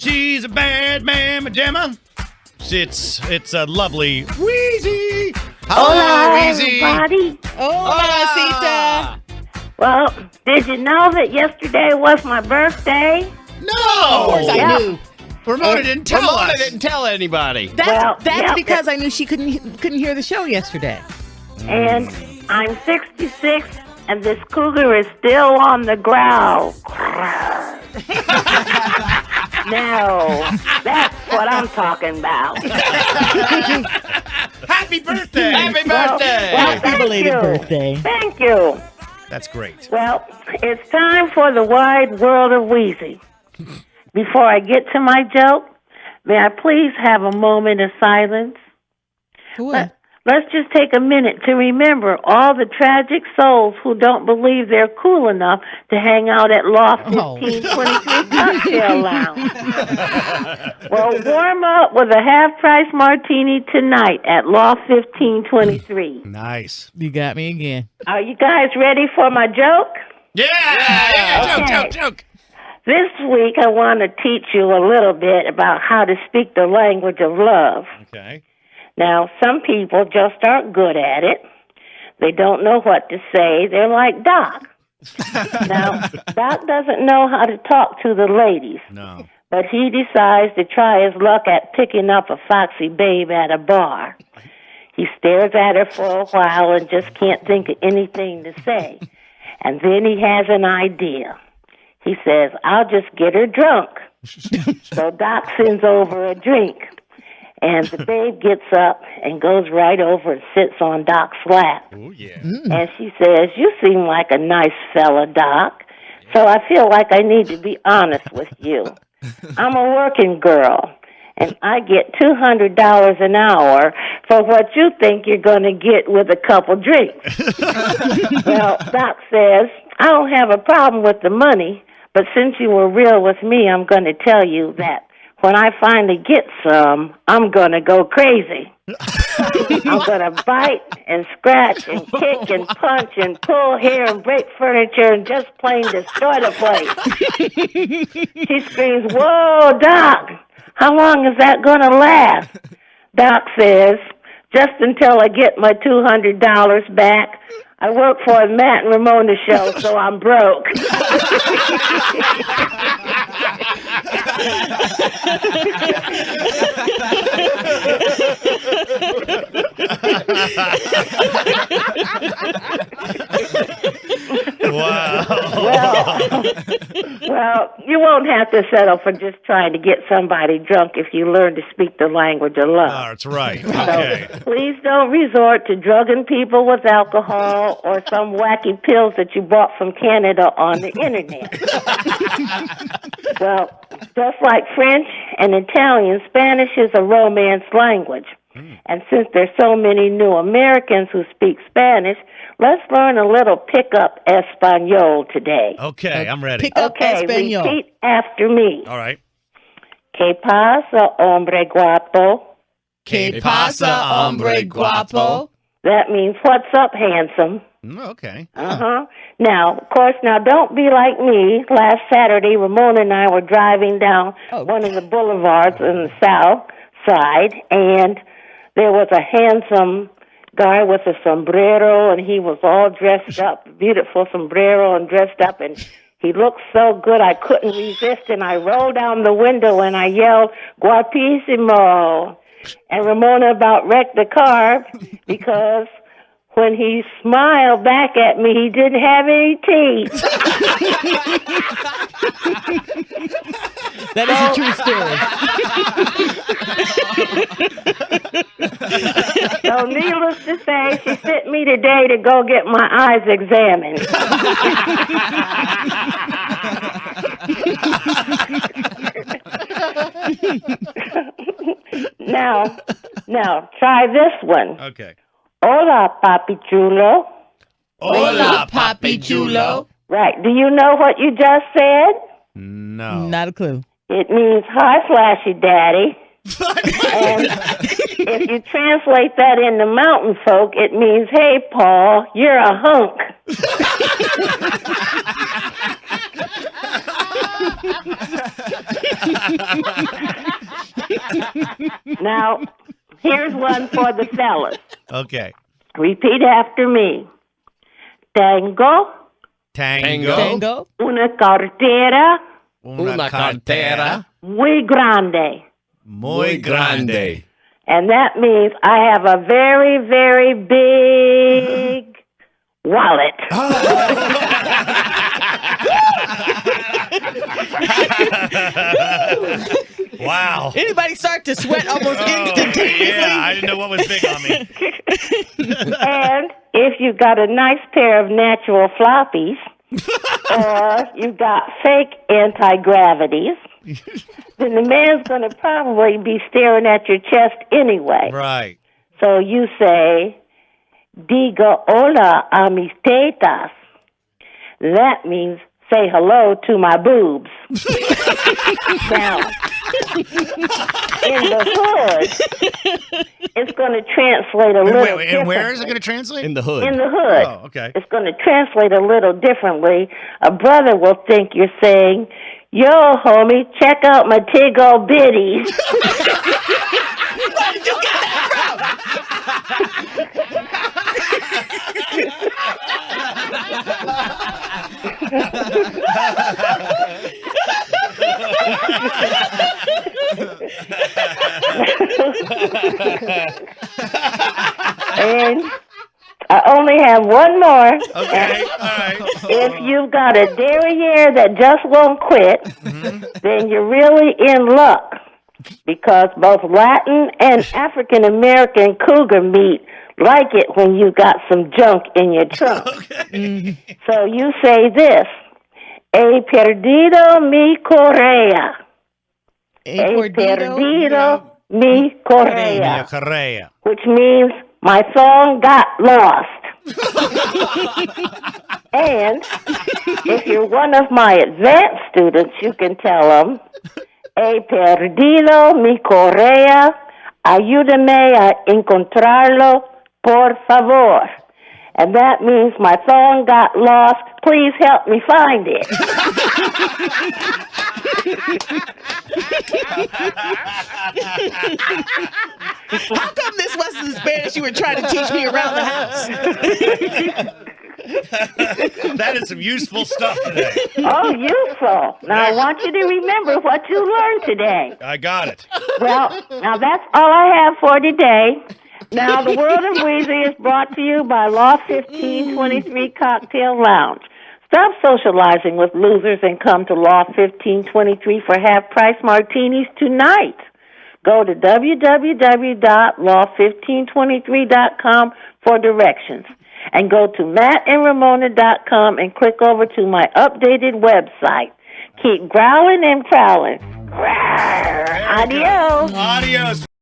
She's a bad mamma jamma. It's a lovely Wheezy. Hola, Wheezy. everybody. Hola, Well, did you know that yesterday was my birthday? No. Of course I knew. Ramona didn't tell Ramona us. didn't tell anybody. That's yeah, because I knew she couldn't hear the show yesterday. And I'm 66, and this cougar is still on the growl. No, that's what I'm talking about. Happy birthday. Happy Well, birthday! thank belated you. birthday. Thank you. That's great. Well, it's time for the wide world of Wheezy. Before I get to my joke, may I please have a moment of silence? Let's just take a minute to remember all the tragic souls who don't believe they're cool enough to hang out at Loft 1523 Cocktail Lounge. Well, warm up with a half-price martini tonight at Loft 1523. Nice. You got me again. Are you guys ready for my joke? Yeah. Okay. Joke. This week, I want to teach you a little bit about how to speak the language of love. Okay. Now, some people just aren't good at it. They don't know what to say. They're like Doc. Now, Doc doesn't know how to talk to the ladies, No. but he decides to try his luck at picking up a foxy babe at a bar. He stares at her for a while and just can't think of anything to say. And then he has an idea. He says, I'll just get her drunk. So Doc sends over a drink. And the babe gets up and goes right over and sits on Doc's lap. Oh, yeah. And she says, you seem like a nice fella, Doc. So I feel like I need to be honest with you. I'm a working girl, and I get $200 an hour for what you think you're going to get with a couple drinks. Well, Doc says, I don't have a problem with the money, but since you were real with me, I'm going to tell you that when I finally get some, I'm going to go crazy. I'm going to bite and scratch and kick and punch and pull hair and break furniture and just plain destroy the place. She screams, whoa, Doc, how long is that going to last? Doc says, just until I get my $200 back. I work for the Matt Ramona Show, so I'm broke. Wow. Well, you won't have to settle for just trying to get somebody drunk if you learn to speak the language of love. Oh, that's right. Okay. So please don't resort to drugging people with alcohol or some wacky pills that you bought from Canada on the internet. Well, just like French and Italian, Spanish is a Romance language. And since there's so many new Americans who speak Spanish, let's learn a little pickup Español today. Okay, I'm ready. Pick up Okay, Español. repeat after me. All right. ¿Qué pasa, hombre guapo? ¿Qué pasa, hombre guapo? That means, what's up, handsome? Okay. Uh-huh. Now, of course, don't be like me. Last Saturday, Ramona and I were driving down one of the boulevards in the south side, and there was a handsome guy with a sombrero, and he was all dressed up, beautiful sombrero and dressed up, and he looked so good I couldn't resist, and I rolled down the window and I yelled, guapissimo. And Ramona about wrecked the car because when he smiled back at me, he didn't have any teeth. That is a true story. So needless to say, she sent me today to go get my eyes examined. Now, try this one. Okay. Hola, papi chulo. Hola, papi chulo. Right. Do you know what you just said? No. Not a clue. It means, hi, flashy daddy. And if you translate that into mountain folk, it means, hey, Paul, you're a hunk. Now, here's one for the fellas. Okay. Repeat after me. Tengo Tango. una cartera Una cartera muy grande. muy grande. And that means I have a very, very big wallet. Wow. Anybody start to sweat almost instantaneously? Yeah, I didn't know what was big on me. And if you've got a nice pair of natural floppies, or you've got fake anti-gravities, then the man's going to probably be staring at your chest anyway. Right. So you say, digo hola a mis tetas. That means say hello to my boobs. Now, in the hood, it's going to translate a little differently. And where is it going to translate? In the hood. In the hood. Oh, okay. It's going to translate a little differently. A brother will think you're saying, yo, homie, check out my tig-o bitties. Where did you get that And I only have one more. Okay, all right. If you've got a derriere that just won't quit, then you're really in luck, because both Latin and African American cougar meat like it when you got some junk in your trunk. So you say this: "He perdido mi correa." He perdido mi Mia correa, Correa. which means my thong got lost. And if you're one of my advanced students, you can tell them, he perdido mi correa, ayúdame a encontrarlo, por favor. And that means my phone got lost. Please help me find it. How come this wasn't the Spanish you were trying to teach me around the house? That is some useful stuff today. Oh, useful. Now, I want you to remember what you learned today. I got it. Well, now that's all I have for today. Now, the World of Wheezy is brought to you by Law 1523 Cocktail Lounge. Stop socializing with losers and come to Law 1523 for half-price martinis tonight. Go to www.law1523.com for directions. And go to mattandramona.com and click over to my updated website. Keep growling and prowling. Adios. Adios.